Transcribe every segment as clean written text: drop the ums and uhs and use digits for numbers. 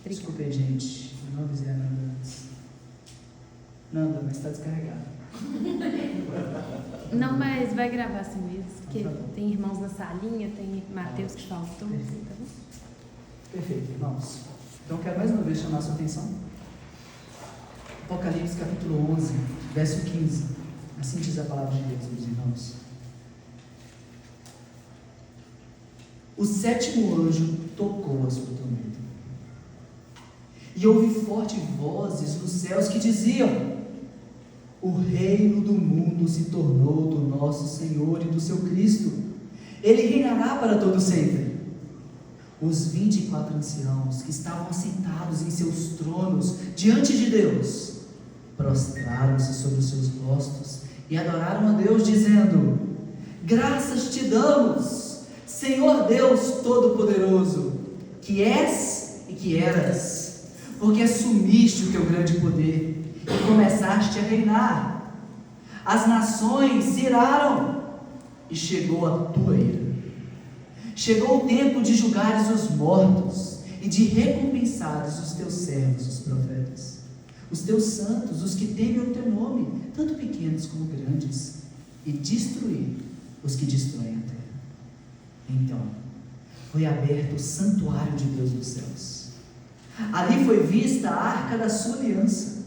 Desculpa aí, gente. Eu não avisei a Nanda antes. Nanda, mas está descarregado. Não, mas vai gravar assim mesmo, porque Tá bom. tem irmãos na salinha, tem Mateus que faltou, Perfeito. tá bom? Perfeito, irmãos. Então, quero mais uma vez chamar a sua atenção. Apocalipse, capítulo 11, verso 15. Assim diz a palavra de Deus, meus irmãos. O sétimo anjo tocou a sua trombeta. E houve fortes vozes nos céus que diziam: o reino do mundo se tornou do nosso Senhor e do seu Cristo. Ele reinará para todo sempre. Os 24 anciãos que estavam assentados em seus tronos diante de Deus prostraram-se sobre os seus rostos e adoraram a Deus, dizendo: graças te damos, Senhor Deus Todo-Poderoso, que és e que eras, porque assumiste o teu grande poder e começaste a reinar. As nações se iraram e chegou a tua ira. Chegou o tempo de julgares os mortos e de recompensares os teus servos, os profetas, os teus santos, os que temem o teu nome, tanto pequenos como grandes, e destruir os que destroem a terra. Então foi aberto o santuário de Deus nos céus. Ali foi vista a arca da sua aliança.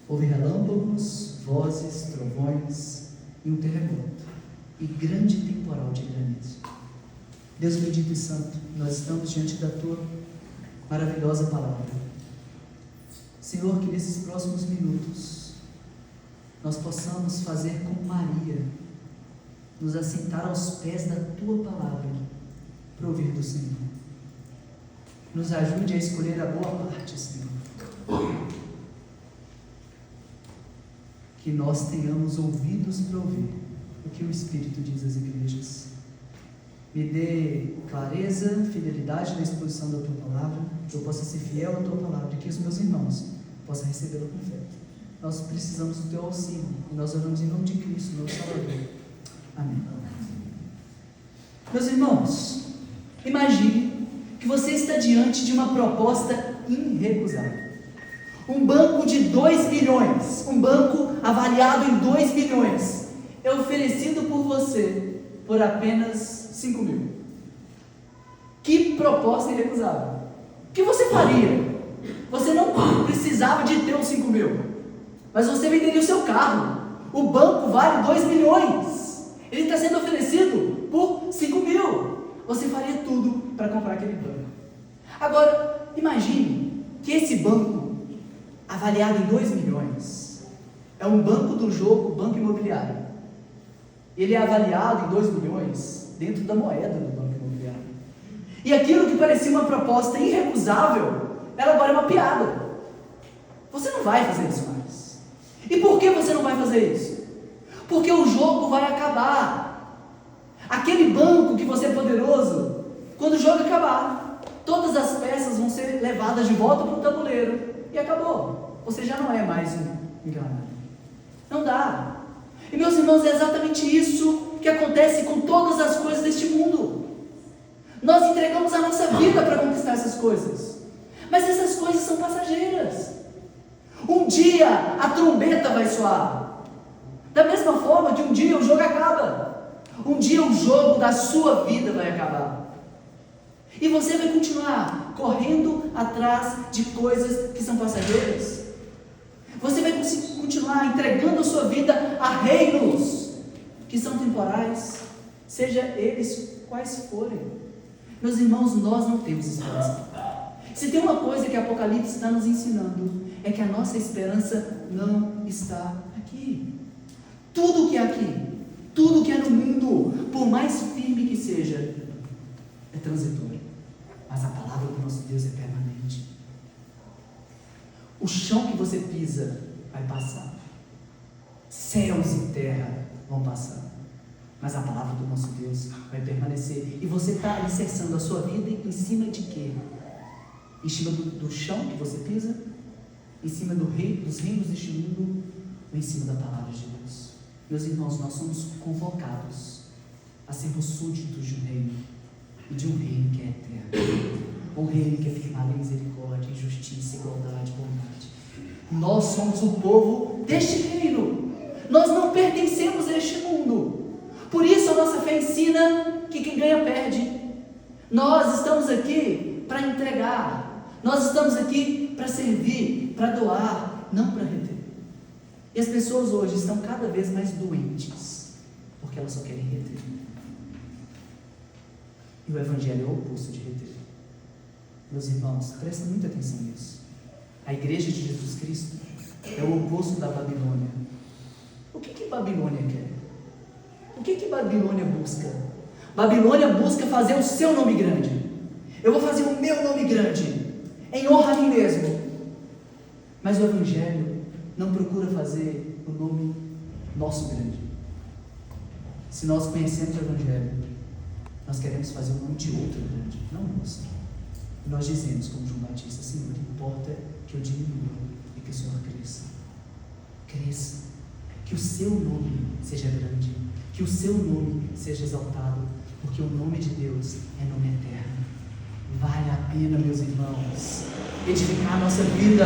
Houve relâmpagos, vozes, trovões e um terremoto e grande temporal de granizo. Deus bendito e santo, nós estamos diante da tua maravilhosa palavra. Senhor, que nesses próximos minutos nós possamos fazer como Maria, nos assentar aos pés da tua palavra para ouvir do Senhor. Nos ajude a escolher a boa parte, Senhor. Que nós tenhamos ouvidos para ouvir o que o Espírito diz às igrejas. Me dê clareza, fidelidade na exposição da tua palavra, que eu possa ser fiel à tua palavra e que os meus irmãos possam recebê-la com fé. Nós precisamos do teu auxílio e nós oramos em nome de Cristo, nosso Salvador. Amém. Meus irmãos, imagine que você está diante de uma proposta irrecusável. Um banco de 2 milhões, um banco avaliado em 2 milhões, é oferecido por você por apenas 5 mil. Que proposta irrecusável! O que você faria? Você não precisava de ter os 5 mil, mas você venderia o seu carro. O banco vale 2 milhões. Ele está sendo oferecido por 5 mil. Você faria tudo para comprar aquele banco. Agora, imagine que esse banco, avaliado em 2 milhões, é um banco do jogo, banco imobiliário. Ele é avaliado em 2 milhões dentro da moeda do banco imobiliário. E aquilo que parecia uma proposta irrecusável, ela agora é uma piada. Você não vai fazer isso mais. E por que você não vai fazer isso? Porque o jogo vai acabar. Aquele banco que você é poderoso, quando o jogo acabar, todas as peças vão ser levadas de volta para o tabuleiro e acabou. Você já não é mais um milionário. Não dá. E meus irmãos, é exatamente isso que acontece com todas as coisas deste mundo. Nós entregamos a nossa vida para conquistar essas coisas, mas essas coisas são passageiras. Um dia a trombeta vai soar, da mesma forma que um dia o jogo acaba. Um dia o jogo da sua vida vai acabar, e você vai continuar correndo atrás de coisas que são passageiras. Você vai continuar entregando a sua vida a reinos que são temporais, seja eles quais forem. Meus irmãos, nós não temos esperança. Se tem uma coisa que Apocalipse está nos ensinando, é que a nossa esperança não está aqui. Tudo que é aqui, tudo que é no mundo, por mais firme que seja, é transitório. Mas a palavra do nosso Deus é permanente. O chão que você pisa vai passar. Céus e terra vão passar. Mas a palavra do nosso Deus vai permanecer. E você está alicerçando a sua vida em cima de quê? Em cima do chão que você pisa? Em cima dos reinos deste mundo? Ou em cima da palavra de Deus? Meus irmãos, nós somos convocados a sermos súditos de um reino. E de um reino que é eterno. um reino que é firmado em misericórdia, em justiça, igualdade, bondade. Nós somos o povo deste reino. Nós não pertencemos a este mundo. Por isso a nossa fé ensina que quem ganha perde. Nós estamos aqui para entregar. Nós estamos aqui para servir, para doar, não para reter. E as pessoas hoje estão cada vez mais doentes, porque elas só querem reter. E o Evangelho é o oposto de reter. Meus irmãos, prestem muita atenção nisso. A Igreja de Jesus Cristo é o oposto da Babilônia. O que Babilônia quer? O que Babilônia busca? Babilônia busca fazer o seu nome grande. Eu vou fazer o meu nome grande, em honra a mim mesmo. Mas o Evangelho não procura fazer o nome nosso grande. Se nós conhecemos o Evangelho, nós queremos fazer o nome de outro grande, não o nosso. E nós dizemos, como João Batista: Senhor, importa que eu diminua e que o Senhor cresça. Cresça. Que o seu nome seja grande, que o seu nome seja exaltado, porque o nome de Deus é nome eterno. Vale a pena, meus irmãos, edificar a nossa vida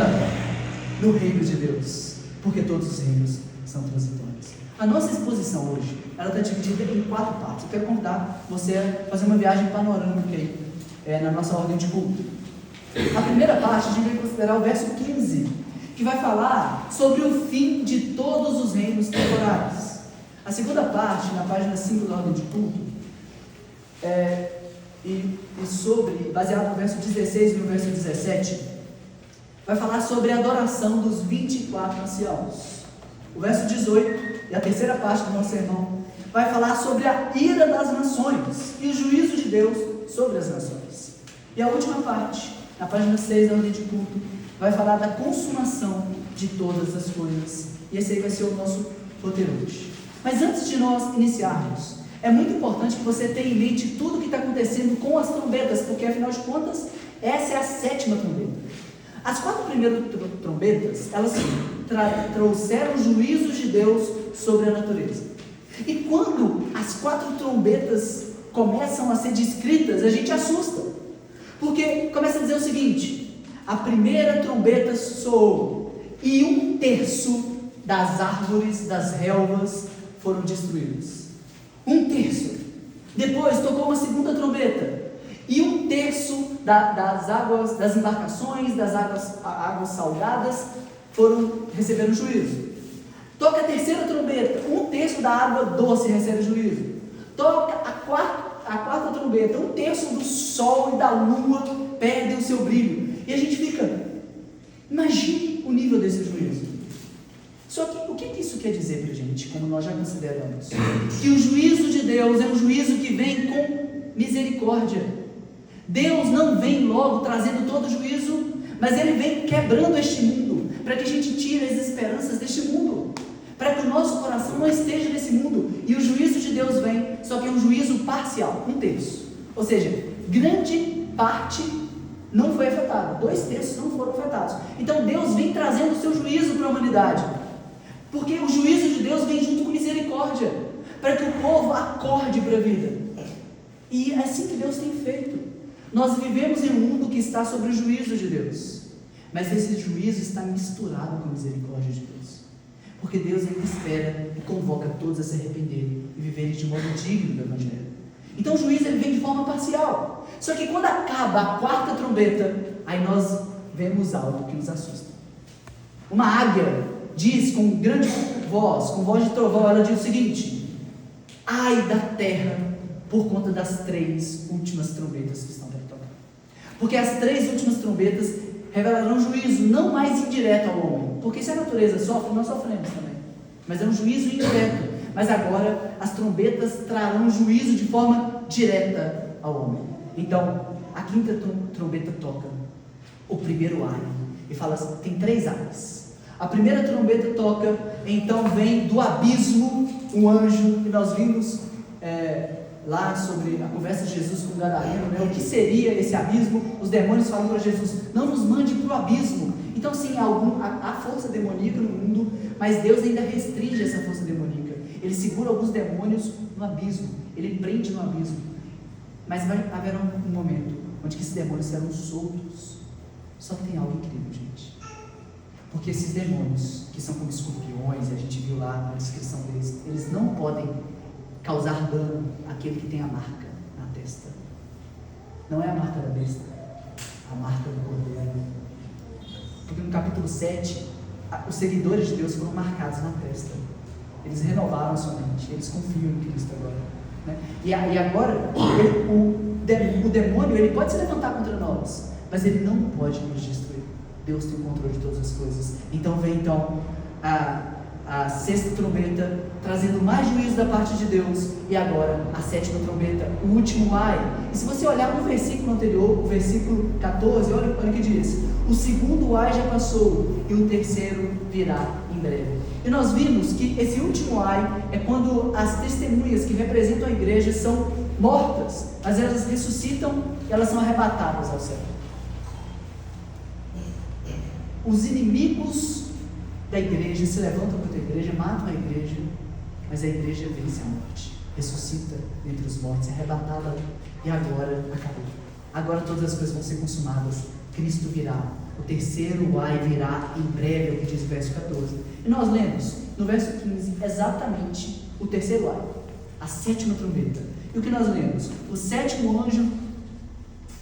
no reino de Deus, porque todos os reinos são transitórios. A nossa exposição hoje, ela está dividida em 4 partes. Eu quero convidar você a fazer uma viagem panorâmica aí, na nossa ordem de culto. A primeira parte, a gente vai considerar o verso 15, que vai falar sobre o fim de todos os reinos temporais. A segunda parte, na página 5 da ordem de culto, baseado no verso 16 e no verso 17, vai falar sobre a adoração dos 24 anciãos. O verso 18, e a terceira parte do nosso sermão, vai falar sobre a ira das nações e o juízo de Deus sobre as nações. E a última parte, na página 6 da ordem de culto, vai falar da consumação de todas as coisas. E esse aí vai ser o nosso roteiro hoje. Mas antes de nós iniciarmos, é muito importante que você tenha em mente tudo o que está acontecendo com as trombetas, porque afinal de contas, essa é a 7ª trombeta. As 4 primeiras trombetas, elas trouxeram juízos de Deus sobre a natureza. E quando as 4 trombetas começam a ser descritas, a gente assusta, porque começa a dizer o seguinte: a primeira trombeta soou e 1/3 das árvores, das relvas foram destruídas. 1/3. Depois tocou uma segunda trombeta e 1/3 das águas, das embarcações, das águas salgadas receberam juízo. Toca a terceira trombeta, 1/3 da água doce recebe juízo. Toca a quarta trombeta, 1/3 do sol e da lua perdem o seu brilho. E a gente fica, imagine o nível desse juízo. Só que o que isso quer dizer para a gente, como nós já consideramos? Que o juízo de Deus é um juízo que vem com misericórdia. Deus não vem logo trazendo todo o juízo, mas Ele vem quebrando este mundo, para que a gente tire as esperanças deste mundo, para que o nosso coração não esteja nesse mundo. E o juízo de Deus vem, só que é um juízo parcial, 1/3. Ou seja, grande parte não foi afetada, 2/3 não foram afetados. Então Deus vem trazendo o seu juízo para a humanidade, porque o juízo de Deus vem junto com misericórdia, para que o povo acorde para a vida. E é assim que Deus tem feito. Nós vivemos em um mundo que está sob o juízo de Deus, mas esse juízo está misturado com a misericórdia de Deus, porque Deus ainda espera e convoca todos a se arrependerem e viverem de modo digno do Evangelho. Então o juízo ele vem de forma parcial. Só que quando acaba a 4ª trombeta, aí nós vemos algo que nos assusta. Uma águia diz com grande voz, com voz de trovão, ela diz o seguinte: ai da terra por conta das 3 últimas trombetas que estão para tocar. Porque as 3 últimas trombetas revelarão juízo não mais indireto ao homem, porque se a natureza sofre, nós sofremos também, mas é um juízo indireto. Mas agora as trombetas trarão juízo de forma direta ao homem. Então a 5ª trombeta toca o primeiro ai e fala assim, tem 3 ais. A primeira trombeta toca, então vem do abismo um anjo, e nós vimos lá sobre a conversa de Jesus com o Gadareno, o que seria esse abismo. Os demônios falam para Jesus: não nos mande para o abismo. Então sim, há força demoníaca no mundo, mas Deus ainda restringe essa força demoníaca. Ele segura alguns demônios no abismo, ele prende no abismo. Mas haverá um momento onde que esses demônios serão soltos. Só que tem algo incrível, gente. Porque esses demônios, que são como escorpiões, e a gente viu lá na descrição deles, eles não podem causar dano àquele que tem a marca na testa. Não é a marca da besta, a marca do cordeiro. Porque no capítulo 7, os seguidores de Deus foram marcados na testa. Eles renovaram a sua mente, eles confiam em Cristo agora, né? E agora, o demônio, ele pode se levantar contra nós, mas ele não pode nos destruir. Deus tem o controle de todas as coisas. Então vem a sexta trombeta, trazendo mais juízo da parte de Deus, e agora a sétima trombeta, o último ai. E se você olhar no versículo anterior, o versículo 14, olha o que diz: o segundo ai já passou, e o terceiro virá em breve. E nós vimos que esse último ai é quando as testemunhas que representam a igreja são mortas, mas elas ressuscitam e elas são arrebatadas ao céu. Os inimigos da igreja se levantam contra a igreja, matam a igreja, mas a igreja vence a morte, ressuscita dentre os mortos, é arrebatada, e agora acabou. Agora todas as coisas vão ser consumadas, Cristo virá, o terceiro ai virá em breve, é o que diz o verso 14. E nós lemos no verso 15 exatamente o terceiro ai, a sétima trombeta. E o que nós lemos? O sétimo anjo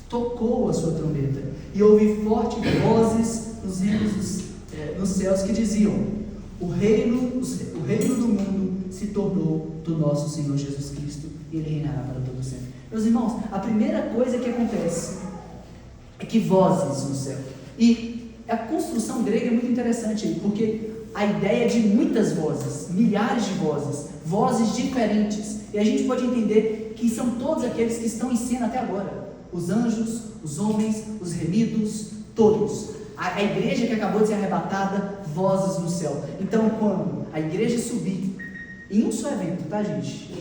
tocou a sua trombeta, e houve fortes vozes nos céus que diziam: o reino do mundo se tornou do nosso Senhor Jesus Cristo, e Ele reinará para todo sempre. Meus irmãos, a primeira coisa que acontece é que vozes no céu, e a construção grega é muito interessante aí, porque a ideia é de muitas vozes, milhares de vozes, vozes diferentes, e a gente pode entender que são todos aqueles que estão em cena até agora, os anjos, os homens, os remidos, todos. A igreja que acabou de ser arrebatada, vozes no céu. Então, quando a igreja subir, em um só evento, tá, gente?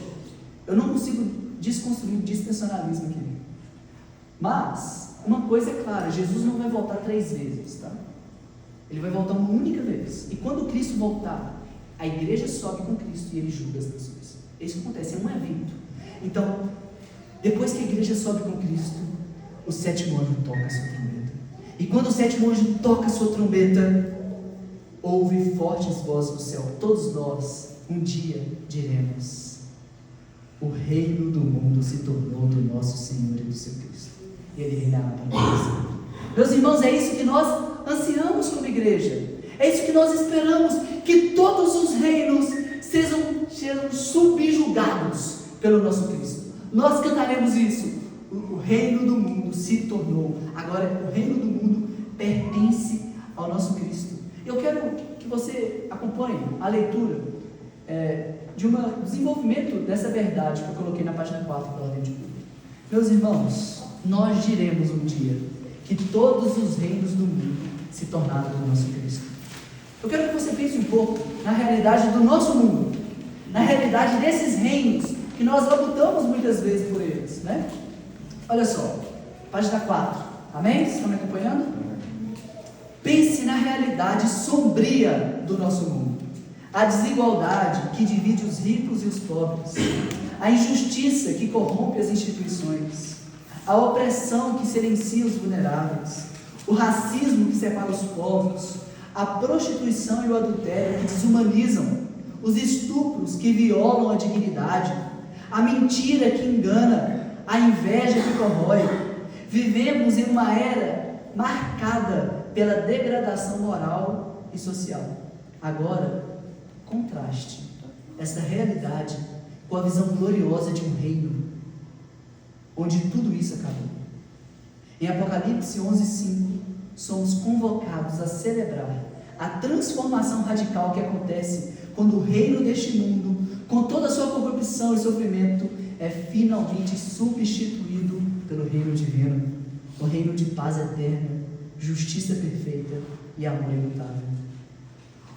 Eu não consigo desconstruir o dispensacionalismo aqui. Mas, uma coisa é clara: Jesus não vai voltar 3 vezes, tá? Ele vai voltar uma única vez. E quando Cristo voltar, a igreja sobe com Cristo e Ele julga as nações. É isso que acontece, é um evento. Então, depois que a igreja sobe com Cristo, o sétimo anjo toca a sua trombeta. E quando o sétimo anjo toca a sua trombeta, houve fortes vozes do céu. Todos nós, um dia, diremos: o reino do mundo se tornou do nosso Senhor e do seu Cristo, e Ele reinará para todo sempre. Meus irmãos, é isso que nós ansiamos como igreja. É isso que nós esperamos, que todos os reinos sejam subjugados pelo nosso Cristo. Nós cantaremos isso: o reino do mundo se tornou. Agora, o reino do mundo pertence ao nosso Cristo. Eu quero que você acompanhe a leitura de um desenvolvimento dessa verdade que eu coloquei na página 4 pela ordem de culto. Meus irmãos, nós diremos um dia que todos os reinos do mundo se tornaram do nosso Cristo. Eu quero que você pense um pouco na realidade do nosso mundo, na realidade desses reinos que nós labutamos muitas vezes por eles, né? Olha só, página 4, amém? Vocês estão me acompanhando? Pense na realidade sombria do nosso mundo, a desigualdade que divide os ricos e os pobres, a injustiça que corrompe as instituições, a opressão que silencia os vulneráveis, o racismo que separa os povos, a prostituição e o adultério que desumanizam, os estupros que violam a dignidade, a mentira que engana, a inveja que corrói. Vivemos em uma era marcada pela degradação moral e social. Agora, contraste essa realidade com a visão gloriosa de um reino onde tudo isso acabou. Em Apocalipse 11:5, somos convocados a celebrar a transformação radical que acontece quando o reino deste mundo, com toda a sua corrupção e sofrimento, é finalmente substituído pelo reino divino, o reino de paz eterna, justiça perfeita e amor imutável.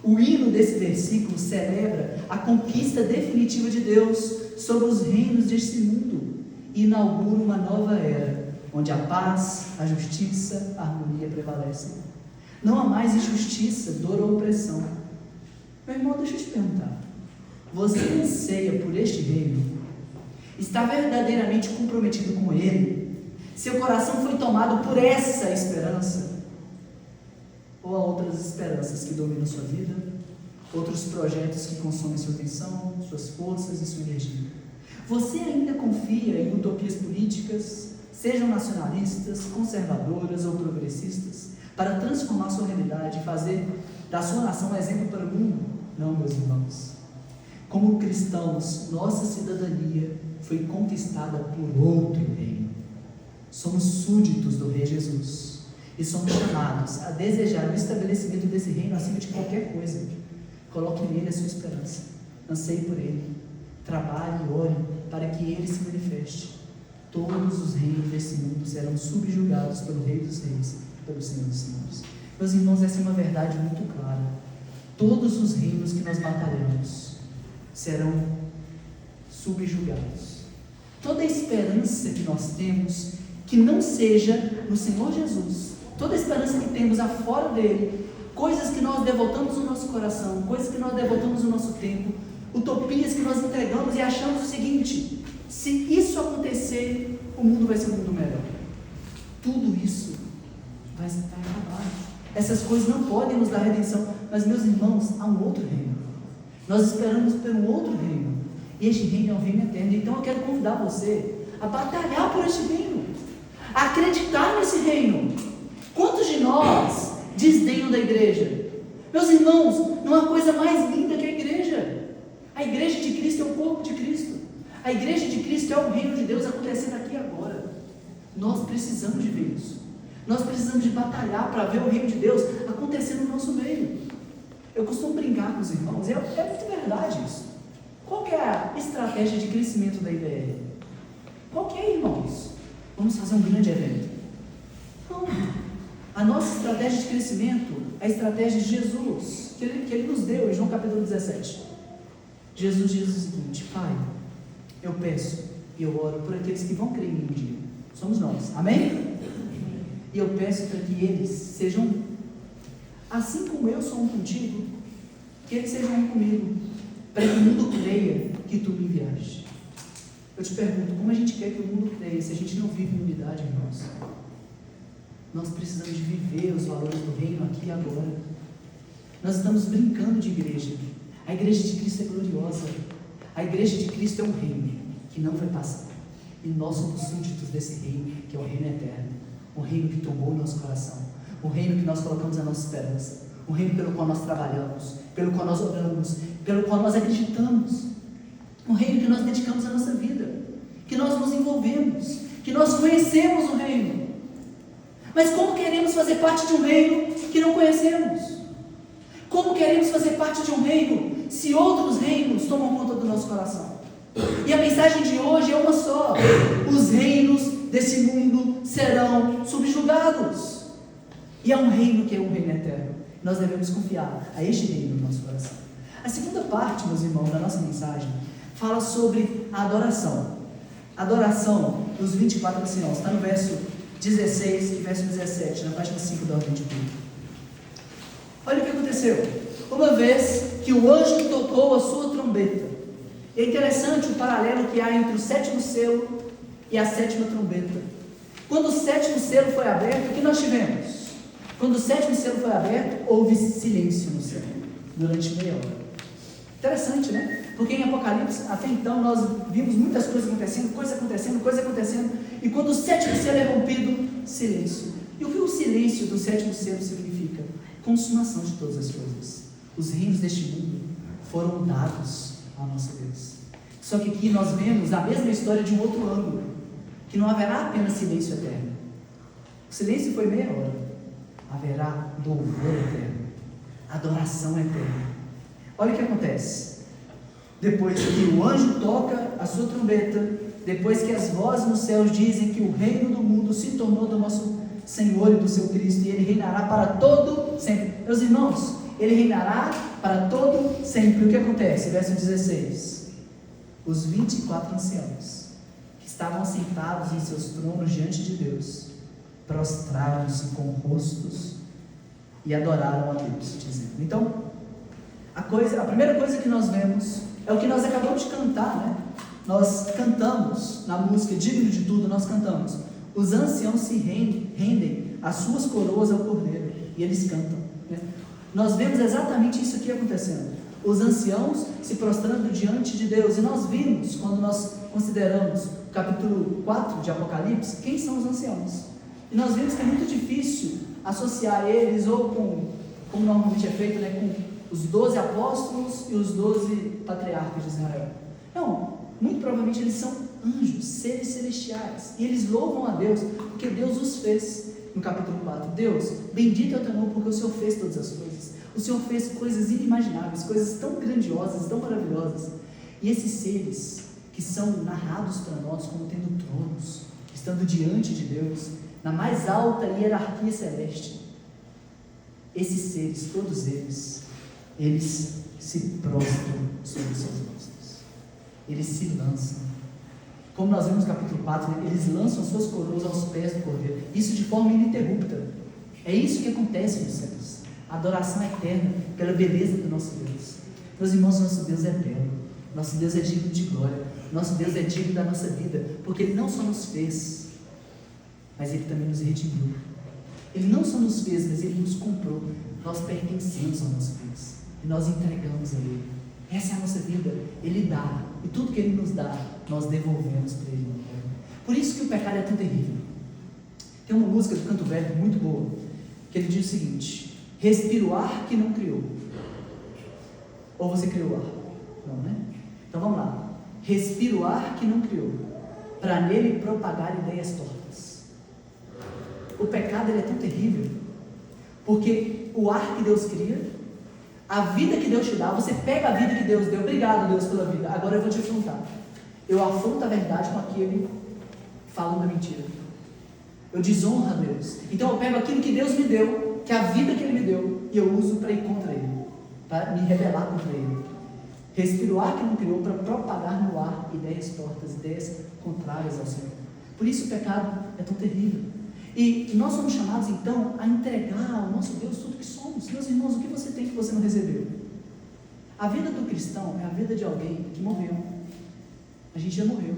O hino desse versículo celebra a conquista definitiva de Deus sobre os reinos deste mundo e inaugura uma nova era, onde a paz, a justiça, a harmonia prevalecem. Não há mais injustiça, dor ou opressão. Meu irmão, deixa eu te perguntar: você anseia por este reino? Está verdadeiramente comprometido com ele? Seu coração foi tomado por essa esperança? Ou há outras esperanças que dominam sua vida? Outros projetos que consomem sua atenção, suas forças e sua energia? Você ainda confia em utopias políticas, sejam nacionalistas, conservadoras ou progressistas, para transformar sua realidade e fazer da sua nação um exemplo para o mundo? Não, meus irmãos. Como cristãos, nossa cidadania foi conquistada por outro reino. Somos súditos do Rei Jesus e somos chamados a desejar o estabelecimento desse reino acima de qualquer coisa. Coloque nele a sua esperança, anseie por ele, trabalhe e ore para que ele se manifeste. Todos os reinos desse mundo serão subjugados pelo Rei dos Reis, pelo Senhor dos Senhores. Meus irmãos, essa é uma verdade muito clara. Todos os reinos que nós batalhamos serão subjugados. Toda a esperança que nós temos, que não seja no Senhor Jesus, toda a esperança que temos afora dele, coisas que nós devotamos no nosso coração, coisas que nós devotamos no nosso tempo, utopias que nós entregamos e achamos o seguinte: se isso acontecer, o mundo vai ser um mundo melhor. Tudo isso vai acabar. Essas coisas não podem nos dar redenção. Mas, meus irmãos, há um outro reino. Nós esperamos por um outro reino. E este reino é um reino eterno. Então eu quero convidar você a batalhar por este reino, a acreditar nesse reino. Quantos de nós desdenham da igreja? Meus irmãos, não há coisa mais linda que a igreja. A igreja de Cristo é o corpo de Cristo. A igreja de Cristo é o reino de Deus acontecendo aqui e agora. Nós precisamos de ver isso. Nós precisamos de batalhar para ver o reino de Deus acontecendo no nosso meio. Eu costumo brincar com os irmãos, é muito verdade isso. Qual que é a estratégia de crescimento da IBR? Qual que é, irmãos? Vamos fazer um grande evento? Não. A nossa estratégia de crescimento é a estratégia de Jesus, que ele nos deu em João capítulo 17. Jesus diz o seguinte: Pai, eu peço e eu oro por aqueles que vão crer em mim um dia. Somos nós, amém? E eu peço para que eles sejam, assim como eu sou um contigo, que eles sejam um comigo, para que o mundo creia que tu me enviaste. Eu te pergunto, como a gente quer que o mundo creia se a gente não vive em unidade, irmãos? Nós precisamos de viver os valores do reino aqui e agora. Nós estamos brincando de igreja. A igreja de Cristo é gloriosa. A igreja de Cristo é um reino que não vai passar. E nós somos súditos desse reino, que é o reino eterno. Um reino que tomou o nosso coração. Um reino que nós colocamos a nossa esperança. Um reino pelo qual nós trabalhamos, pelo qual nós oramos, pelo qual nós acreditamos. Um reino que nós dedicamos a nossa vida, que nós nos envolvemos, que nós conhecemos o reino. Mas como queremos fazer parte de um reino que não conhecemos? Como queremos fazer parte de um reino se outros reinos tomam conta do nosso coração? E a mensagem de hoje é uma só: os reinos desse mundo serão subjugados. E é um reino que é um reino eterno. Nós devemos confiar a este reino no nosso coração. A segunda parte, meus irmãos, da nossa mensagem fala sobre a adoração. A adoração dos 24 anciãos está no verso 16 e verso 17, na página 5 da ordem de culto. Olha o que aconteceu. Uma vez que o anjo tocou a sua trombeta. É interessante o paralelo que há entre o sétimo selo e a sétima trombeta. Quando o sétimo selo foi aberto, o que nós tivemos? Quando o sétimo selo foi aberto, houve silêncio no céu, durante meia hora. Interessante, né? Porque em Apocalipse, até então, nós vimos muitas coisas acontecendo, coisa acontecendo, e quando o sétimo selo é rompido, silêncio. E o que o silêncio do sétimo selo significa? Consumação de todas as coisas. Os reinos deste mundo foram dados ao nosso Deus. Só que aqui nós vemos a mesma história de um outro ângulo, que não haverá apenas silêncio eterno. O silêncio foi meia hora. Haverá louvor eterno, adoração eterna. Olha o que acontece. Depois que o anjo toca a sua trombeta, depois que as vozes nos céus dizem que o reino do mundo se tornou do nosso Senhor e do seu Cristo, e Ele reinará para todo sempre. Meus irmãos, Ele reinará para todo sempre. O que acontece? Verso 16. Os 24 anciãos, que estavam sentados em seus tronos diante de Deus, prostraram-se com rostos e adoraram a Deus, dizendo. Então, a primeira coisa que nós vemos é o que nós acabamos de cantar, né? Nós cantamos na música Digno de Tudo, nós cantamos: Os anciãos se rendem as suas coroas ao Cordeiro e eles cantam. Né? Nós vemos exatamente isso aqui acontecendo. Os anciãos se prostrando diante de Deus. E nós vimos, quando nós consideramos o capítulo 4 de Apocalipse, quem são os anciãos. E nós vimos que é muito difícil associar eles ou com, como normalmente é feito, né, com os 12 apóstolos e os 12 patriarcas de Israel. Não, muito provavelmente eles são anjos, seres celestiais. E eles louvam a Deus porque Deus os fez. No capítulo 4, Deus, bendito é o teu nome porque o Senhor fez todas as coisas. O Senhor fez coisas inimagináveis, coisas tão grandiosas, tão maravilhosas. E esses seres que são narrados para nós como tendo tronos, estando diante de Deus, na mais alta hierarquia celeste, esses seres, todos eles se prostram sobre os seus rostos. Eles se lançam. Como nós vimos no capítulo 4, né, eles lançam as suas coroas aos pés do Cordeiro. Isso de forma ininterrupta. É isso que acontece nos céus. A adoração eterna pela beleza do nosso Deus. Meus irmãos, nosso Deus é belo. Nosso Deus é digno de glória. Nosso Deus é digno da nossa vida. Porque Ele não só nos fez, mas Ele também nos redimiu. Ele não só nos fez, mas Ele nos comprou. Nós pertencemos ao nosso Deus. E nós entregamos a Ele. Essa é a nossa vida. Ele dá. E tudo que Ele nos dá, nós devolvemos para Ele. Por isso que o pecado é tão terrível. Tem uma música do Canto Velho muito boa, que ele diz o seguinte: respira o ar que não criou. Ou você criou o ar? Não, né? Então vamos lá. Respira o ar que não criou, para nele propagar ideias tortas. O pecado ele é tão terrível, porque o ar que Deus cria, a vida que Deus te dá, você pega a vida que Deus deu. Obrigado, Deus, pela vida. Agora eu vou te afrontar. Eu afronto a verdade com aquele falando a mentira. Eu desonro a Deus. Então eu pego aquilo que Deus me deu, que é a vida que Ele me deu, e eu uso para ir contra Ele, para me rebelar contra Ele. Respira o ar que não criou para propagar no ar ideias tortas, ideias contrárias ao Senhor. Por isso o pecado é tão terrível. E nós somos chamados então a entregar ao nosso Deus tudo que somos. Meus irmãos, o que você tem que você não recebeu? A vida do cristão é a vida de alguém que morreu. A gente já morreu.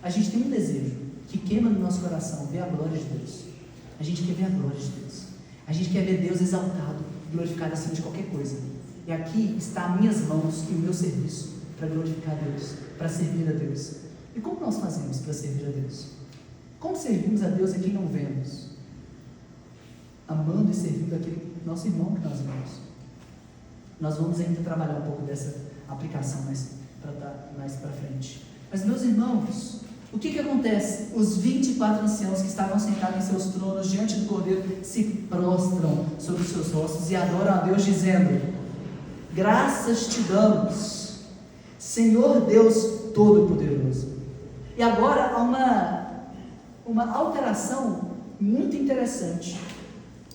A gente tem um desejo que queima no nosso coração, ver a glória de Deus. A gente quer ver a glória de Deus. A gente quer ver Deus exaltado, glorificado acima de qualquer coisa. E aqui está as minhas mãos e o meu serviço para glorificar a Deus, para servir a Deus. E como nós fazemos para servir a Deus? Como servimos a Deus a quem não vemos? Amando e servindo aquele nosso irmão que nós amamos. Nós vamos ainda trabalhar um pouco dessa aplicação mais para frente. Mas, meus irmãos, o que acontece? Os 24 anciãos que estavam sentados em seus tronos diante do Cordeiro se prostram sobre os seus rostos e adoram a Deus, dizendo: graças te damos, Senhor Deus Todo-Poderoso. E agora há uma alteração muito interessante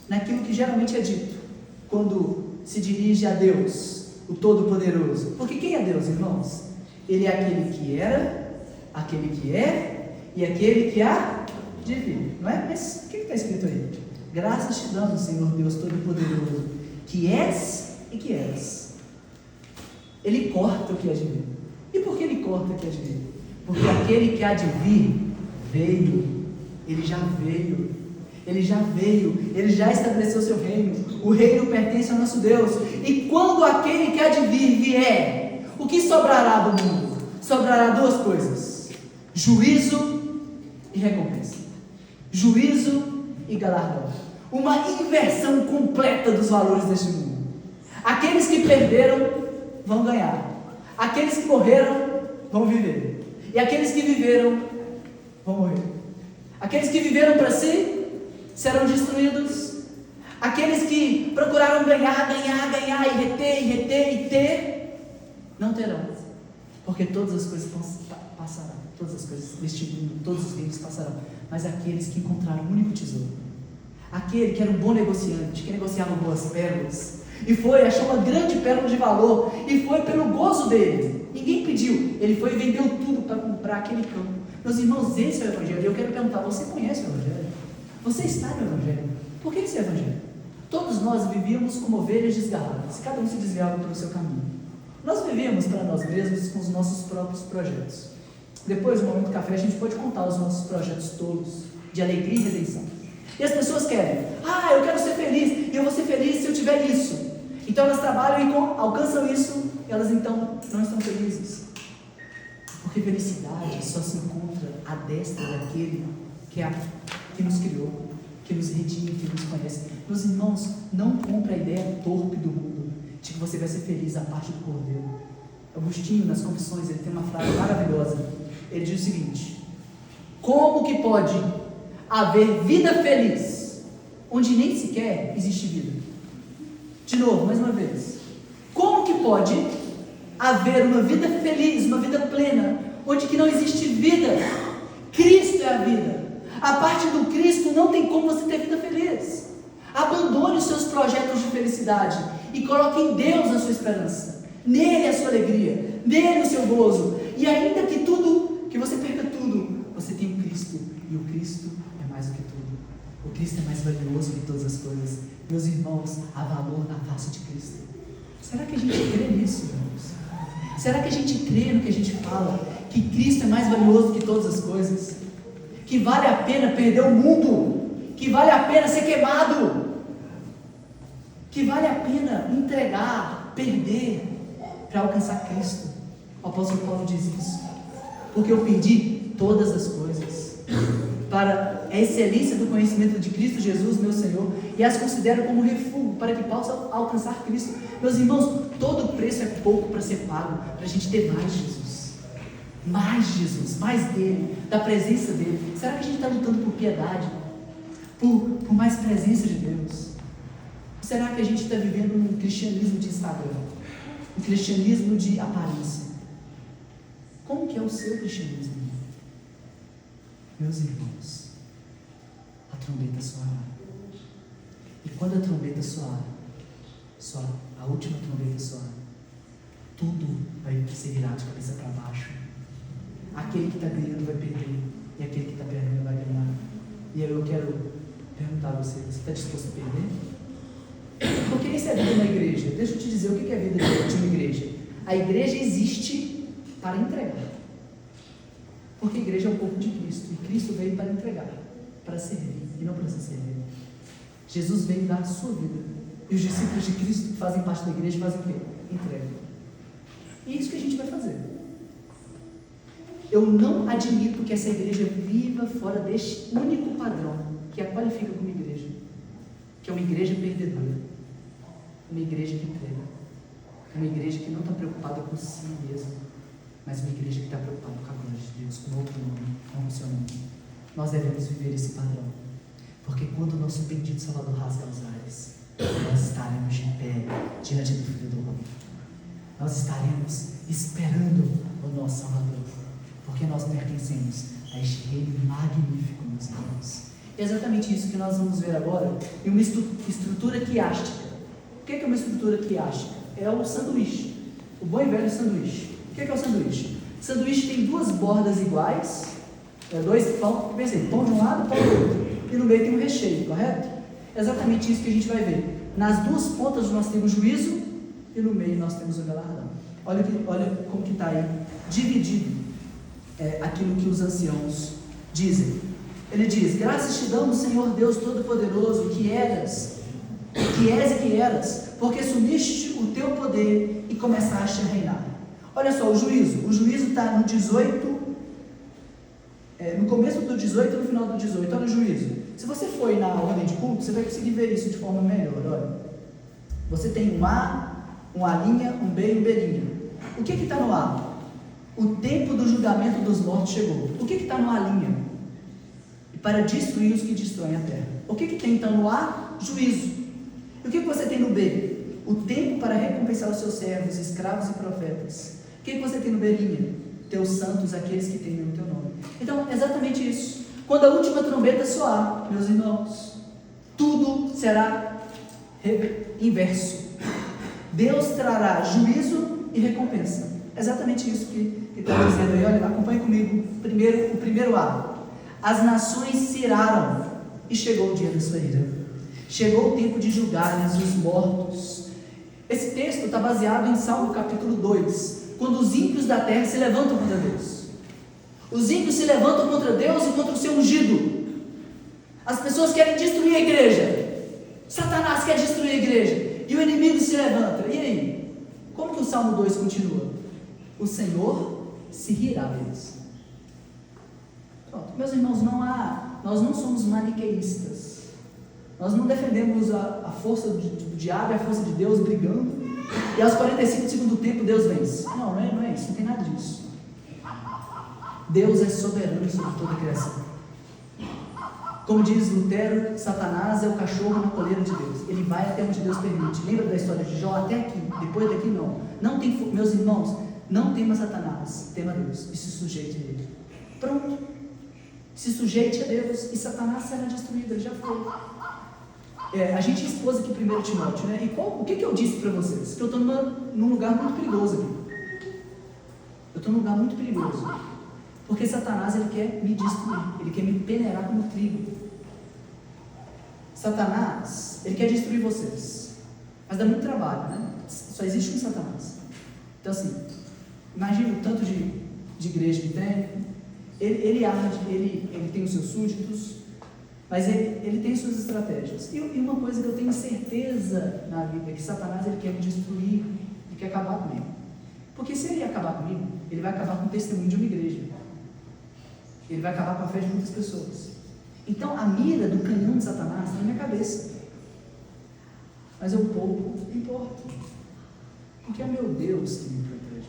naquilo que geralmente é dito quando se dirige a Deus, o Todo-Poderoso. Porque quem é Deus, irmãos? Ele é aquele que era, aquele que é e aquele que há de vir, não é? Mas o que está escrito aí? Graças te damos, Senhor Deus Todo-Poderoso, que és e que eras. Ele corta o que há de vir. E por que ele corta o que há de vir? Porque aquele que há de vir veio. Ele já veio, ele já estabeleceu seu reino. O reino pertence ao nosso Deus. E quando aquele que há de vir vier, o que sobrará do mundo? Sobrará duas coisas: juízo e recompensa. Juízo e galardão. Uma inversão completa dos valores deste mundo. Aqueles que perderam vão ganhar. Aqueles que morreram vão viver. E aqueles que viveram vão morrer. Aqueles que viveram para si serão destruídos. Aqueles que procuraram ganhar e reter, não terão. Porque todas as coisas passarão. Todas as coisas deste mundo, todos os bens passarão. Mas aqueles que encontraram um único tesouro, aquele que era um bom negociante, que negociava boas pérolas, e achou uma grande pérola de valor, e foi pelo gozo dele. Ninguém pediu, ele foi e vendeu tudo para comprar aquele campo. Meus irmãos, esse é o Evangelho. E eu quero perguntar: você conhece o Evangelho? Você está no Evangelho? Por que esse é o Evangelho? Todos nós vivíamos como ovelhas desgarradas, cada um se desviava pelo seu caminho. Nós vivíamos para nós mesmos com os nossos próprios projetos. Depois, no momento do café, a gente pode contar os nossos projetos tolos. de alegria e redenção. E as pessoas querem, eu quero ser feliz, e eu vou ser feliz se eu tiver isso. Então elas trabalham e alcançam isso, e elas então não estão felizes. Porque felicidade só se encontra à destra daquele que nos criou, que nos redime, que nos conhece. Meus irmãos, não compre a ideia torpe do mundo de que você vai ser feliz à parte do Cordeiro. Agostinho, nas Confissões, ele tem uma frase maravilhosa. Ele diz o seguinte: como que pode haver vida feliz onde nem sequer existe vida? De novo, mais uma vez. Como que pode haver uma vida feliz, uma vida plena, onde que não existe vida? Cristo é a vida. A parte do Cristo não tem como você ter vida feliz. Abandone os seus projetos de felicidade e coloque em Deus a sua esperança. Nele a sua alegria, nele o seu gozo. E ainda que você perca tudo, você tem o Cristo. E o Cristo é mais do que tudo. O Cristo é mais valioso que todas as coisas. Meus irmãos, há valor na face de Cristo. Será que a gente crê nisso, irmãos? Será que a gente crê no que a gente fala? Que Cristo é mais valioso que todas as coisas? Que vale a pena perder o mundo? Que vale a pena ser queimado? Que vale a pena entregar, perder, para alcançar Cristo? O apóstolo Paulo diz isso. Porque eu perdi todas as coisas para a excelência do conhecimento de Cristo Jesus, meu Senhor, e as considero como refúgio para que possa alcançar Cristo. Meus irmãos, todo preço é pouco para ser pago, para a gente ter mais Jesus, mais dele, da presença dele. Será que a gente está lutando por piedade, por mais presença de Deus? Ou será que a gente está vivendo um cristianismo de Instagram, um cristianismo de aparência? Como que é o seu cristianismo? Meus irmãos, a trombeta soará. E quando a trombeta soar, a última trombeta soar, tudo vai se virar de cabeça para baixo. Aquele que está ganhando vai perder, e aquele que está perdendo vai ganhar. E aí eu quero perguntar a você está disposto a perder? Porque isso é vida na igreja. Deixa eu te dizer o que é vida de uma igreja. A igreja existe para entregar. Porque a igreja é o corpo de Cristo, e Cristo veio para entregar, para servir, e não para ser servido. Jesus veio dar a sua vida, e os discípulos de Cristo que fazem parte da igreja fazem o quê? Entregam. E é isso que a gente vai fazer. Eu não admito que essa igreja viva fora deste único padrão que a qualifica como igreja, que é uma igreja perdedora, uma igreja que prega, uma igreja que não está preocupada com si mesma, mas uma igreja que está preocupada com a glória de Deus, com outro nome, não com o seu nome. Nós devemos viver esse padrão, porque quando o nosso bendito Salvador rasga os ares, nós estaremos de pé diante do Filho do Homem. Nós estaremos esperando o nosso Salvador, porque nós pertencemos a este reino magnífico, meus irmãos. É exatamente isso que nós vamos ver agora em uma estrutura quiástica. O que é uma estrutura quiástica? É o sanduíche, o bom e velho sanduíche. O que é o sanduíche? O sanduíche tem duas bordas iguais, dois pão, pensei, pão de um lado e pão do outro, e no meio tem um recheio, correto? É exatamente isso que a gente vai ver. Nas duas pontas nós temos juízo e no meio nós temos o galardão. Olha como que está aí dividido aquilo que os anciãos dizem. Ele diz: graças te damos, Senhor Deus Todo-Poderoso, que és e que eras, porque assumiste o teu poder e começaste a reinar. Olha só, o juízo está no 18, no começo do 18 e no final do 18, olha o juízo. Se você for na ordem de culto, você vai conseguir ver isso de forma melhor, olha. Você tem um A, um A', um B e um B'. O que está no A? O tempo do julgamento dos mortos chegou. O que está no A'? Para destruir os que destroem a terra. O que tem então no A? Juízo. E o que você tem no B? O tempo para recompensar os seus servos, escravos e profetas. O que você tem no B'? Teus santos, aqueles que temem o teu nome. Então, é exatamente isso. Quando a última trombeta soar, meus irmãos, tudo será inverso. Deus trará juízo e recompensa. É exatamente isso que está dizendo aí. Olha, acompanhe comigo o primeiro A. As nações se iraram e chegou o dia da sua ira. Chegou o tempo de julgar-lhes os mortos. Esse texto está baseado em Salmo capítulo 2, quando os ímpios da terra se levantam contra Deus. Os ímpios se levantam contra Deus e contra o seu ungido. As pessoas querem destruir a igreja. Satanás quer destruir a igreja. E o inimigo se levanta. E aí? Como que o Salmo 2 continua? O Senhor se rirá deles. Pronto. Meus irmãos, nós não somos maniqueístas. Nós não defendemos a força do diabo e a força de Deus brigando. E aos 45 do segundo tempo Deus vence. Não é isso. Não tem nada disso. Deus é soberano sobre toda a criação. Como diz Lutero, Satanás é o cachorro na coleira de Deus. Ele vai até onde Deus permite. Lembra da história de Jó? Até aqui. Depois daqui não. Não tem, meus irmãos, não tema Satanás. Tema Deus. E se sujeite a ele. Pronto. Se sujeite a Deus e Satanás será destruído. Ele já foi. A gente expôs aqui 1 Timóteo, né? E o que eu disse para vocês? Que eu estou num lugar muito perigoso aqui. Eu estou num lugar muito perigoso. Porque Satanás, ele quer me destruir. Ele quer me peneirar como trigo. Satanás, ele quer destruir vocês. Mas dá muito trabalho, né? Só existe um Satanás. Então assim, imagina o tanto de igreja que tem. Ele arde, ele tem os seus súditos, mas ele tem suas estratégias. E uma coisa que eu tenho certeza na vida é que Satanás, ele quer me destruir, ele quer acabar comigo. Porque se ele acabar comigo, ele vai acabar com o testemunho de uma igreja. Ele vai acabar com a fé de muitas pessoas. Então a mira do canhão de Satanás está na minha cabeça. Mas eu pouco importo. Porque é meu Deus que me protege.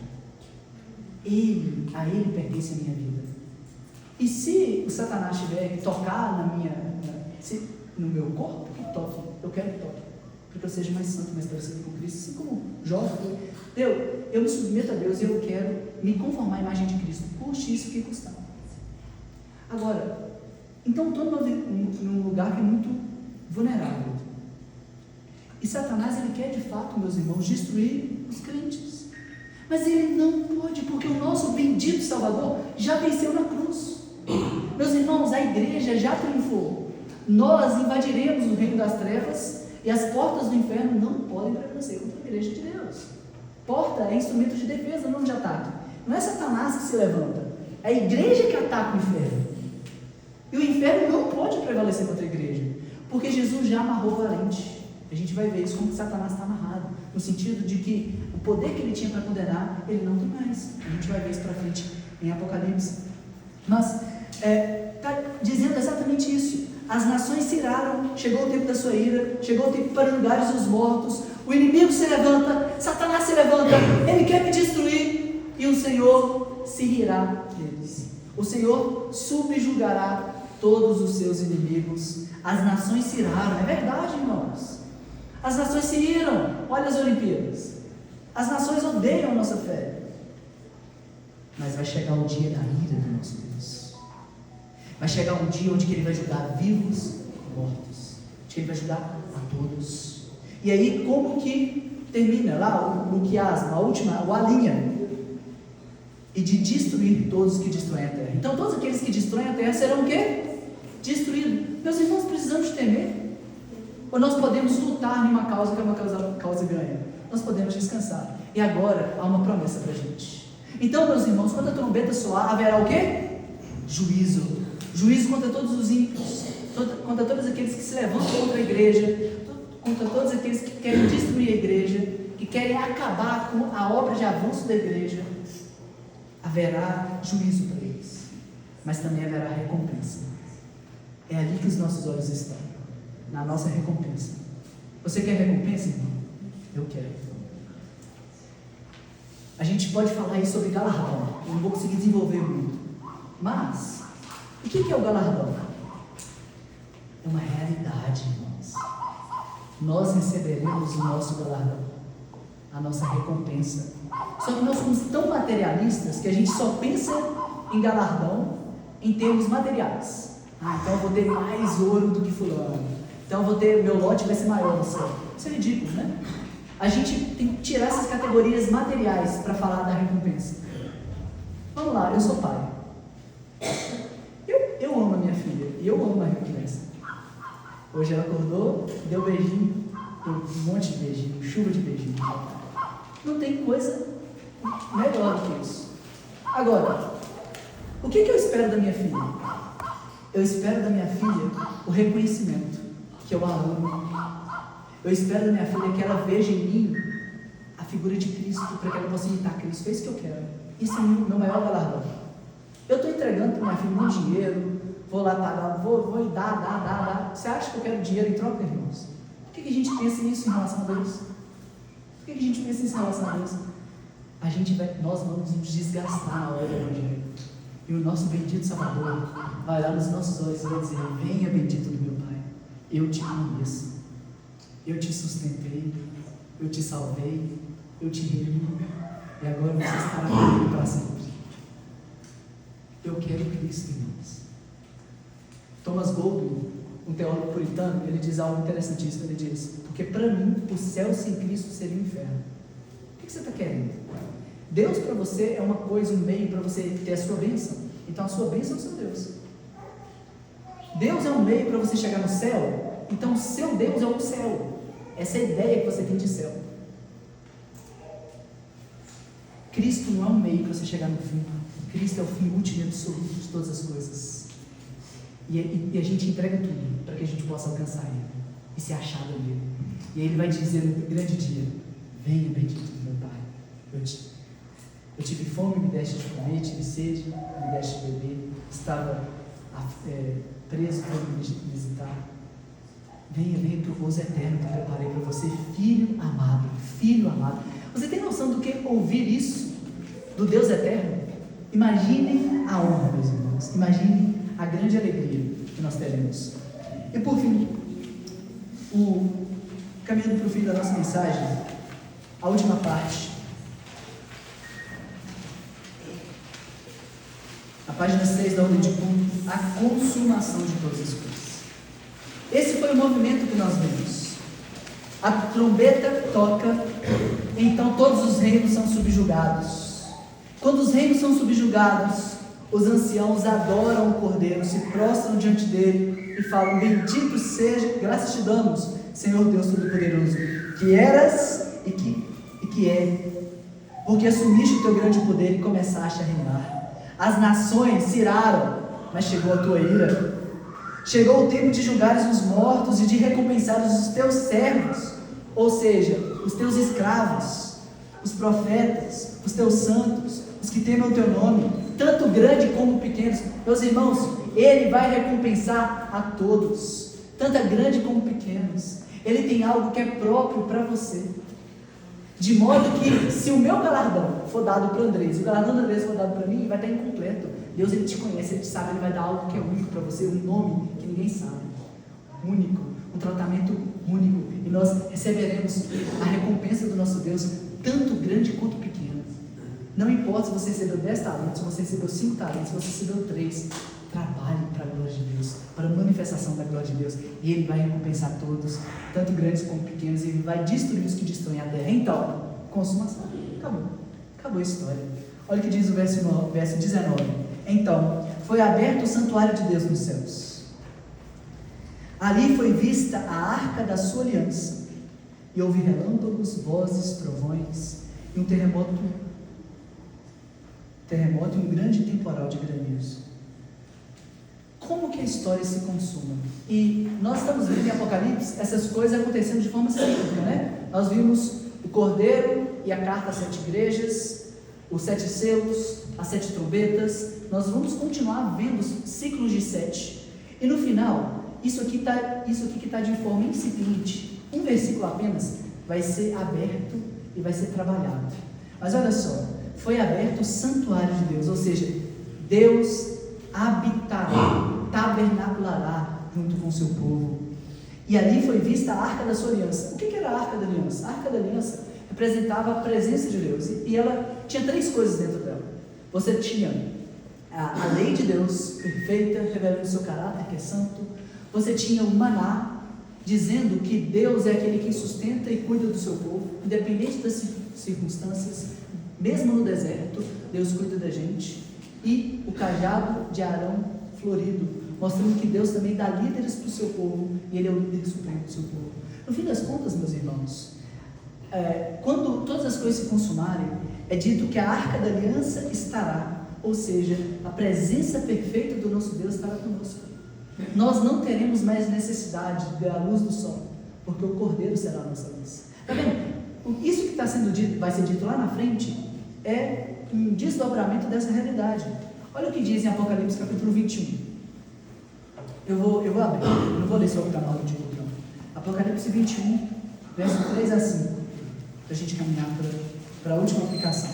A Ele pertence a minha vida. E se o Satanás tiver que tocar no meu corpo, que toque. Eu quero que toque. Porque eu seja mais santo, mais parecido com Cristo. Assim como Jó. Eu me submeto a Deus e eu quero me conformar à imagem de Cristo. Custe isso que custar. Agora, então estou num lugar que é muito vulnerável. E Satanás, ele quer de fato, meus irmãos, destruir os crentes. Mas ele não pode, porque o nosso bendito Salvador já venceu na cruz. Meus irmãos, a igreja já triunfou. Nós invadiremos o reino das trevas e as portas do inferno não podem prevalecer contra a igreja de Deus. Porta é instrumento de defesa, não de ataque. Não é Satanás que se levanta, é a igreja que ataca o inferno. E o inferno não pode prevalecer contra a igreja, porque Jesus já amarrou a valente. A gente vai ver isso como que Satanás está amarrado, no sentido de que o poder que ele tinha para condenar, ele não tem mais. A gente vai ver isso para frente em Apocalipse. Mas está dizendo exatamente isso. As nações se iraram, chegou o tempo da sua ira, chegou o tempo para julgares os mortos, o inimigo se levanta, Satanás se levanta, ele quer me destruir, e o Senhor se rirá deles. O Senhor subjugará todos os seus inimigos. As nações se iraram, é verdade, irmãos. As nações se iram. Olha as Olimpíadas. As nações odeiam a nossa fé. Mas vai chegar o dia da ira do nosso Deus. Vai chegar um dia onde Ele vai julgar vivos e mortos. Onde Ele vai julgar a todos. E aí, como que termina lá o quiasma, a última, a linha? E de destruir todos que destroem a terra. Então, todos aqueles que destroem a terra serão o quê? Destruídos. Meus irmãos, precisamos temer? Ou nós podemos lutar numa causa que é uma causa ganha? Nós podemos descansar. E agora, há uma promessa para a gente. Então, meus irmãos, quando a trombeta soar, haverá o quê? Juízo. Juízo contra todos os ímpios, contra todos aqueles que se levantam contra a igreja, contra todos aqueles que querem destruir a igreja, que querem acabar com a obra de avanço da igreja. Haverá juízo para eles, mas também haverá recompensa. É ali que os nossos olhos estão, na nossa recompensa. Você quer recompensa, irmão? Eu quero. A gente pode falar aí sobre galardão, eu não vou conseguir desenvolver muito, mas o que é o galardão? É uma realidade, irmãos. Nós receberemos o nosso galardão, a nossa recompensa. Só que nós somos tão materialistas que a gente só pensa em galardão em termos materiais. Então eu vou ter mais ouro do que fulano. Então eu vou ter, meu lote vai ser maior. Isso é ridículo, né? A gente tem que tirar essas categorias materiais para falar da recompensa. Vamos lá, eu sou pai. Eu amo a minha filha e eu amo a recompensa. Hoje ela acordou, deu beijinho, um monte de beijinho, chuva de beijinho. Não tem coisa melhor do que isso. Agora, o que eu espero da minha filha? Eu espero da minha filha o reconhecimento, que eu a amo. Eu espero da minha filha que ela veja em mim a figura de Cristo, para que ela possa imitar Cristo. É isso que eu quero. Isso é o meu maior galardão. Eu estou entregando para minha filha muito dinheiro, vou lá pagar, vou dar. Você acha que eu quero dinheiro em troca, irmãos? Por que a gente pensa nisso em relação a Deus? Por que a gente pensa nisso em relação a Deus? Nós vamos nos desgastar na hora do Evangelho. E o nosso bendito Salvador vai olhar nos nossos olhos e vai dizer: venha, bendito do meu Pai, eu te conheço, eu te sustentei, eu te salvei, eu te remi, e agora você estará comigo para sempre. Eu quero Cristo, irmãos. Thomas Goldwyn, um teólogo puritano, ele diz algo interessantíssimo. Ele diz: porque para mim, o céu sem Cristo seria o inferno. O que você está querendo? Deus para você é uma coisa, um meio para você ter a sua bênção. Então a sua bênção é o seu Deus. Deus é um meio para você chegar no céu. Então o seu Deus é o céu. Essa é a ideia que você tem de céu. Cristo não é um meio para você chegar no fim. Cristo é o fim último e absoluto de todas as coisas. E a gente entrega tudo para que a gente possa alcançar Ele e ser achado nele. E aí Ele vai dizer no grande dia: venha, bendito do meu Pai. Eu tive fome, me deste de comer, tive sede, me deste de beber, estava preso para me visitar. Venha para o gozo eterno que eu preparei para você, filho amado, filho amado. Você tem noção do que ouvir isso do Deus eterno? Imaginem a honra, meus irmãos, imaginem a grande alegria que nós teremos. E por fim, caminhando para o fim da nossa mensagem, a última parte, a página 6 da ordem de culto, a consumação de todas as coisas. Esse foi o movimento que nós vimos. A trombeta toca, então todos os reinos são subjugados. Quando os reinos são subjugados, os anciãos adoram o Cordeiro, se prostram diante dele e falam: bendito seja, graças te damos, Senhor Deus Todo-Poderoso, que eras e que é, porque assumiste o teu grande poder e começaste a reinar. As nações se iraram, mas chegou a tua ira. Chegou o tempo de julgares os mortos e de recompensares os teus servos, ou seja, os teus escravos, os profetas, os teus santos, os que temem o teu nome, tanto grande como pequenos. Meus irmãos, Ele vai recompensar a todos, tanto grande como pequenos. Ele tem algo que é próprio para você. De modo que, se o meu galardão for dado para o Andrés, o galardão do Andrés for dado para mim, vai estar incompleto. Deus, Ele te conhece, Ele te sabe, Ele vai dar algo que é único para você, um nome que ninguém sabe, único, um tratamento único, e nós receberemos a recompensa do nosso Deus, tanto grande quanto pequeno. Não importa se você recebeu 10 talentos, se você recebeu 5 talentos, se você recebeu 3, trabalhe para a glória de Deus, para a manifestação da glória de Deus, e Ele vai recompensar todos, tanto grandes como pequenos, e Ele vai destruir os que destroem a terra. Então, consumação, acabou a história. Olha o que diz o verso 19: então, foi aberto o santuário de Deus nos céus. Ali foi vista a arca da sua aliança, e houve relâmpagos, vozes, trovões, e um terremoto e um grande temporal de granizo. Como que a história se consuma? E nós estamos vendo em Apocalipse essas coisas acontecendo de forma cíclica, né? Nós vimos o Cordeiro e a carta às 7 igrejas, os 7 selos, as 7 trombetas. Nós vamos continuar vendo ciclos de 7. E no final, isso aqui que está de forma incipiente, um versículo apenas, vai ser aberto e vai ser trabalhado. Mas olha só, foi aberto o santuário de Deus, ou seja, Deus habitará, tabernaculará junto com o seu povo. E ali foi vista a arca da sua aliança. O que era a arca da aliança? A arca da aliança representava a presença de Deus, e ela tinha 3 coisas dentro dela. Você tinha a lei de Deus perfeita, revelando o seu caráter, que é santo. Você tinha o maná, dizendo que Deus é aquele que sustenta e cuida do seu povo, independente das circunstâncias, mesmo no deserto, Deus cuida da gente. E o cajado de Arão florido, mostrando que Deus também dá líderes para o seu povo, e Ele é o líder supremo do seu povo. No fim das contas, meus irmãos, quando todas as coisas se consumarem, é dito que a arca da aliança estará, ou seja, a presença perfeita do nosso Deus estará conosco. Nós não teremos mais necessidade da luz do sol, porque o Cordeiro será a nossa luz. Está vendo? Isso que está sendo dito, vai ser dito lá na frente, é um desdobramento dessa realidade. Olha o que diz em Apocalipse capítulo 21. Eu vou abrir, eu não vou ler só o canal do título, não. Apocalipse 21, verso 3 a 5, para a gente caminhar para a última aplicação.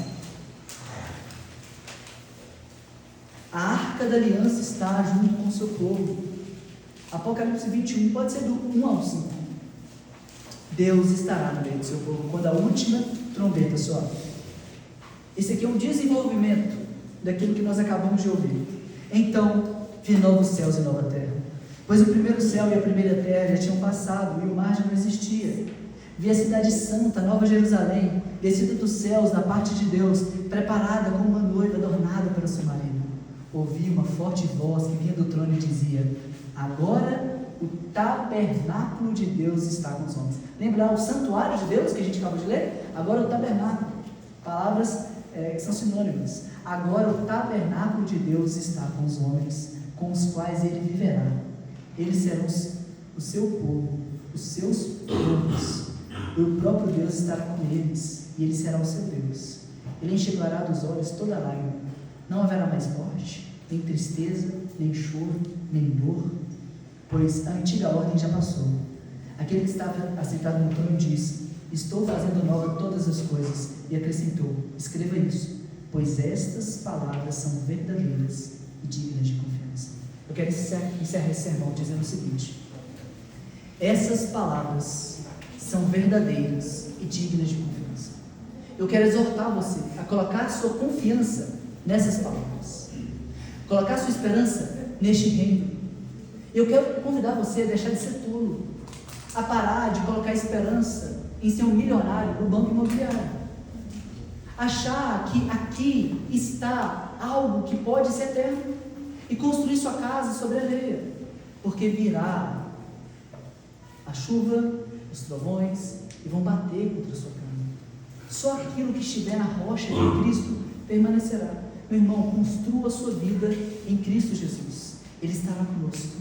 A arca da aliança está junto com o seu povo. Apocalipse 21, pode ser do 1 ao 5. Deus estará no meio do seu povo quando a última trombeta soar. Esse aqui é um desenvolvimento daquilo que nós acabamos de ouvir. Então vi novos céus e nova terra, pois o primeiro céu e a primeira terra já tinham passado e o mar já não existia. Vi a cidade santa, Nova Jerusalém, descida dos céus da parte de Deus, preparada como uma noiva adornada para o seu marido. Ouvi uma forte voz que vinha do trono e dizia: agora o tabernáculo de Deus está com os homens. Lembra o santuário de Deus que a gente acabou de ler? Agora o tabernáculo. Palavras que são sinônimas. Agora o tabernáculo de Deus está com os homens, com os quais ele viverá. Eles serão o seu povo, os seus povos. E o próprio Deus estará com eles, e ele será o seu Deus. Ele enxugará dos olhos toda lágrima. Não haverá mais morte, nem tristeza, nem choro, nem dor, pois a antiga ordem já passou. Aquele que estava assentado no trono disse: estou fazendo nova todas as coisas. E acrescentou: escreva isso, pois estas palavras são verdadeiras e dignas de confiança. Eu quero encerrar esse sermão dizendo o seguinte: essas palavras são verdadeiras e dignas de confiança. Eu quero exortar você a colocar sua confiança nessas palavras, colocar sua esperança neste reino. Eu quero convidar você a deixar de ser tolo, a parar de colocar esperança em ser um milionário no banco imobiliário, achar que aqui está algo que pode ser eterno e construir sua casa sobre a areia, porque virá a chuva, os trovões e vão bater contra a sua casa. Só aquilo que estiver na rocha de Cristo permanecerá. Meu irmão, construa a sua vida em Cristo Jesus. Ele estará conosco.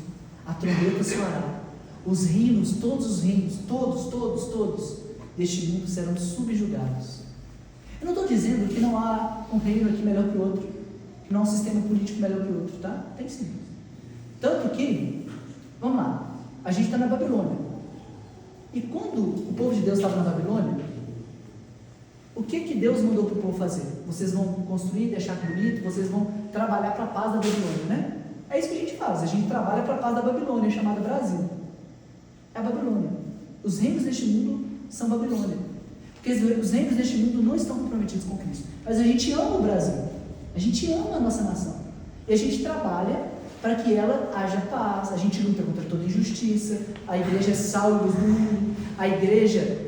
A trombeta soará. Os reinos, todos os reinos, todos deste mundo serão subjugados. Eu não estou dizendo que não há um reino aqui melhor que o outro, que não há um sistema político melhor que o outro, tá? Tem sim. Tanto que, vamos lá, a gente está na Babilônia. E quando o povo de Deus estava na Babilônia, o que Deus mandou para o povo fazer? Vocês vão construir, deixar bonito, vocês vão trabalhar para a paz da Babilônia, né? É isso que a gente faz, a gente trabalha para a paz da Babilônia, chamada Brasil. É a Babilônia. Os reinos deste mundo são Babilônia. Porque os reinos deste mundo não estão comprometidos com Cristo. Mas a gente ama o Brasil, a gente ama a nossa nação. E a gente trabalha para que ela haja paz, a gente luta contra toda injustiça, a igreja é sal e luz do mundo, a igreja,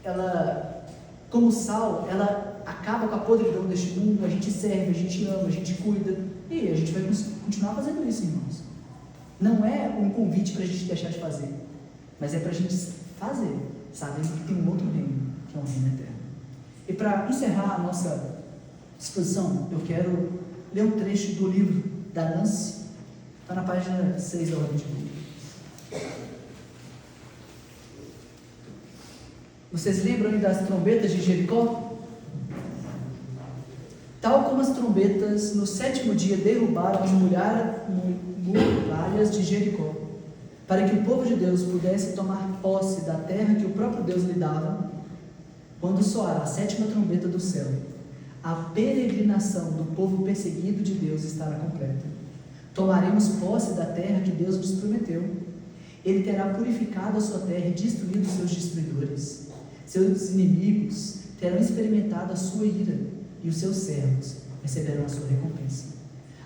ela, como sal, ela acaba com a podridão deste mundo, a gente serve, a gente ama, a gente cuida, e a gente vai continuar fazendo isso, irmãos. Não é um convite para a gente deixar de fazer, mas é para a gente fazer, sabendo que tem um outro reino, que é um reino eterno. E para encerrar a nossa exposição, eu quero ler um trecho do livro da Nancy, está na página 6 da ordem de Bíblia. Vocês lembram aí das trombetas de Jericó? Tal como as trombetas no 7º dia derrubaram as muralhas de Jericó, para que o povo de Deus pudesse tomar posse da terra que o próprio Deus lhe dava, quando soar a 7ª trombeta do céu, a peregrinação do povo perseguido de Deus estará completa. Tomaremos posse da terra que Deus nos prometeu. Ele terá purificado a sua terra e destruído os seus destruidores. Seus inimigos terão experimentado a sua ira, e os seus servos receberão a sua recompensa.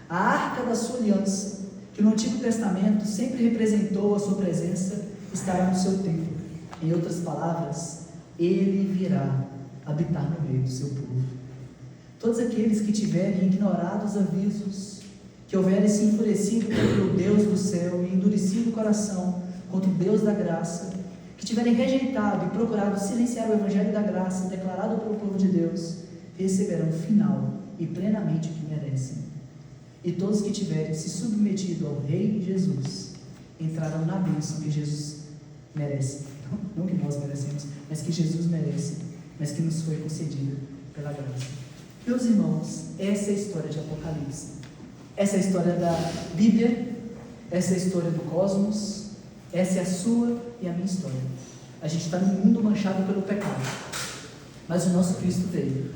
A arca da sua aliança, que no Antigo Testamento sempre representou a sua presença, estará no seu templo. Em outras palavras, ele virá habitar no meio do seu povo. Todos aqueles que tiverem ignorado os avisos, que houverem se enfurecido contra o Deus do céu e endurecido o coração contra o Deus da graça, que tiverem rejeitado e procurado silenciar o Evangelho da graça declarado pelo povo de Deus, receberão final e plenamente o que merecem. E todos que tiverem se submetido ao Rei Jesus entrarão na bênção que Jesus merece. Não que nós merecemos, mas que Jesus merece, mas que nos foi concedida pela graça. Meus irmãos, essa é a história de Apocalipse. Essa é a história da Bíblia, essa é a história do cosmos, essa é a sua e a minha história. A gente está num mundo manchado pelo pecado, mas o nosso Cristo veio,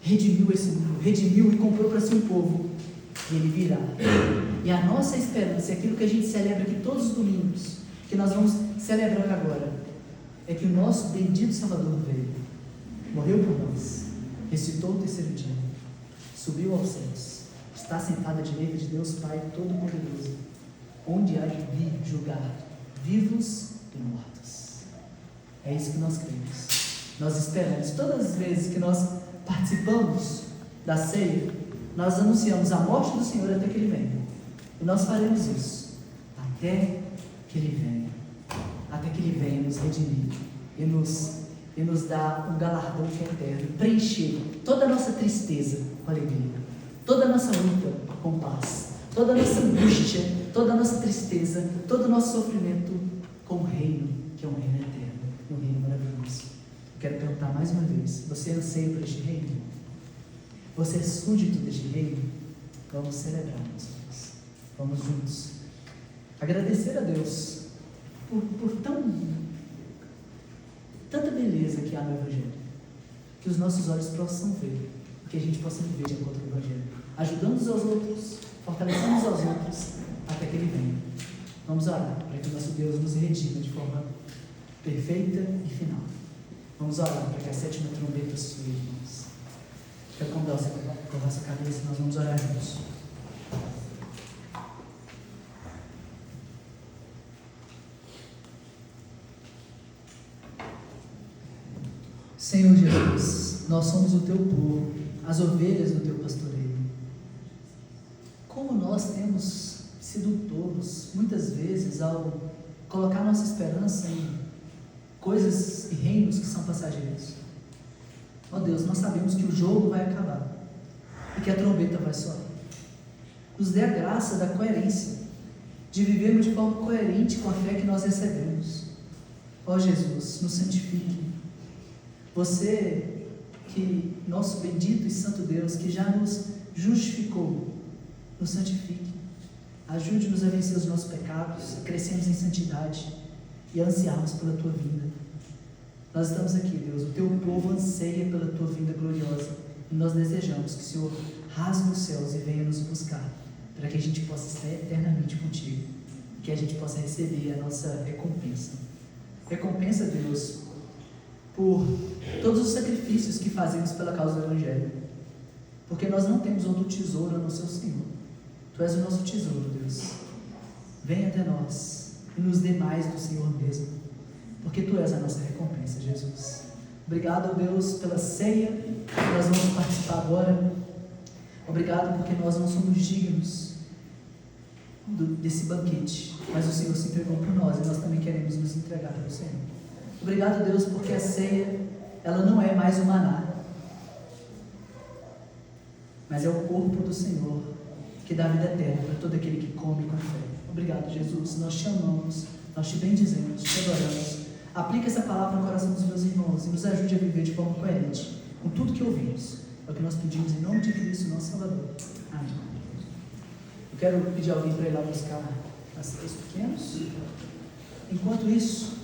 redimiu esse mundo, redimiu e comprou para si um povo, e Ele virá. E a nossa esperança, é aquilo que a gente celebra aqui todos os domingos, que nós vamos celebrar agora, é que o nosso bendito Salvador veio, morreu por nós, ressuscitou o terceiro dia, subiu aos céus, está sentado à direita de Deus Pai Todo-Poderoso, onde há de vir julgar vivos e mortos. É isso que nós cremos, nós esperamos. Todas as vezes que nós participamos da ceia, nós anunciamos a morte do Senhor até que Ele venha, e nós faremos isso até que Ele venha, até que Ele venha nos redimir e nos dar um galardão que é eterno, preencher toda a nossa tristeza com alegria, toda a nossa luta com paz, toda a nossa angústia, toda a nossa tristeza, todo o nosso sofrimento com o reino, que é um reino eterno, um reino maravilhoso. Eu quero perguntar mais uma vez: você anseia por este reino? Você é súdito deste reino? Vamos celebrar, meus irmãos. Vamos juntos agradecer a Deus por tanta beleza que há no Evangelho, que os nossos olhos possam ver, que a gente possa viver de acordo com o Evangelho, ajudando uns aos outros, fortalecendo uns aos outros, até que Ele venha. Vamos orar para que o nosso Deus nos redima de forma perfeita e final. Vamos orar para que a sétima trombeta soe, irmãos. Quero convidar você a curvar sua cabeça e nós vamos orar juntos. Senhor Jesus, nós somos o Teu povo, as ovelhas do Teu pastoreio. Como nós temos sido tolos, muitas vezes, ao colocar nossa esperança em coisas e reinos que são passageiros. Ó Deus, nós sabemos que o jogo vai acabar e que a trombeta vai soar. Nos dê a graça da coerência, de vivermos de forma coerente com a fé que nós recebemos. Ó Jesus, nos santifique. Você, que nosso bendito e santo Deus, que já nos justificou, nos santifique. Ajude-nos a vencer os nossos pecados, a crescermos em santidade e a ansiarmos pela Tua vinda. Nós estamos aqui, Deus, o Teu povo anseia pela Tua vinda gloriosa, e nós desejamos que o Senhor rasgue os céus e venha nos buscar, para que a gente possa estar eternamente contigo, que a gente possa receber a nossa recompensa. Recompensa, Deus, por todos os sacrifícios que fazemos pela causa do Evangelho, porque nós não temos outro tesouro a não ser o Senhor. Tu és o nosso tesouro, Deus. Venha até nós e nos dê mais do Senhor mesmo, porque Tu és a nossa recompensa, Jesus. Obrigado, Deus, pela ceia que nós vamos participar agora. Obrigado porque nós não somos dignos desse banquete, mas o Senhor se entregou por nós e nós também queremos nos entregar para o Senhor. Obrigado, Deus, porque a ceia, ela não é mais o maná, mas é o corpo do Senhor, que dá vida eterna para todo aquele que come com fé. Obrigado, Jesus, nós te amamos, nós te bendizemos, te adoramos. Aplica essa palavra no coração dos meus irmãos e nos ajude a viver de forma coerente com tudo que ouvimos. É o que nós pedimos em nome de Cristo, nosso Salvador. Amém. Eu quero pedir alguém para ir lá buscar as três pequenos. Enquanto isso,